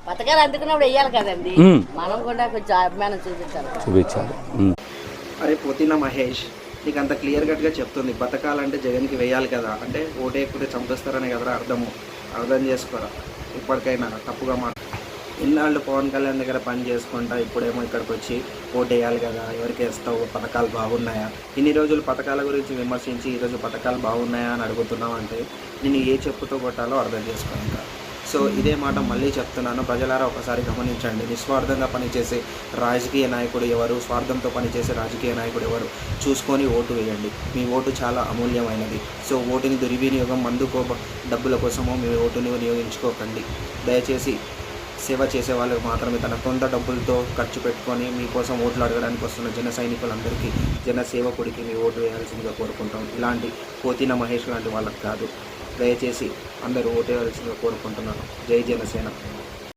పథకాలు అందుకున్నప్పుడు వెయ్యాలి కదండి, మనం కూడా కొంచెం అభిమానం చూపించాలి. అరే పోతిన మహేష్, నీకు అంత క్లియర్ కట్గా చెప్తుంది పథకాలంటే జగన్కి వేయాలి కదా అంటే ఓటు వేయకపోతే చంపేస్తారని కదరా అర్థం చేసుకోరా. ఇప్పటికైనా తప్పుగా ఇన్నాళ్ళు పవన్ కళ్యాణ్ దగ్గర పని చేసుకుంటా ఇప్పుడేమో ఇక్కడికి వచ్చి ఓటు వేయాలి కదా, ఎవరికి వేస్తావు, పథకాలు బాగున్నాయా, ఇన్ని రోజులు పథకాల గురించి విమర్శించి ఈరోజు పథకాలు బాగున్నాయా అని అడుగుతున్నావు అంటే నేను ఏ చెప్పుతో కొట్టాలో అర్థం చేసుకుంటా. సో ఇదే మాట మళ్ళీ చెప్తున్నాను, ప్రజలారా ఒకసారి గమనించండి. నిస్వార్థంగా పనిచేసే రాజకీయ నాయకుడు ఎవరు, స్వార్థంతో పనిచేసే రాజకీయ నాయకుడు ఎవరు చూసుకొని ఓటు వేయండి. మీ ఓటు చాలా అమూల్యమైనది. సో ఓటుని దుర్వినియోగం, మందుకో డబ్బుల కోసమో మీ ఓటుని వినియోగించుకోకండి. దయచేసి సేవ చేసే వాళ్ళకి మాత్రమే తన సొంత డబ్బులతో ఖర్చు పెట్టుకొని మీకోసం ఓట్లు అడగడానికి వస్తున్న జన సైనికులందరికీ, జన సేవకుడికి మీ ఓటు వేయాల్సిందిగా కోరుకుంటాం. ఇలాంటి పోతిన మహేష్ లాంటి వాళ్ళకి కాదు. దయచేసి అందరూ ఓటు వేయాల్సిందిగా కోరుకుంటున్నాను. జై జనసేన.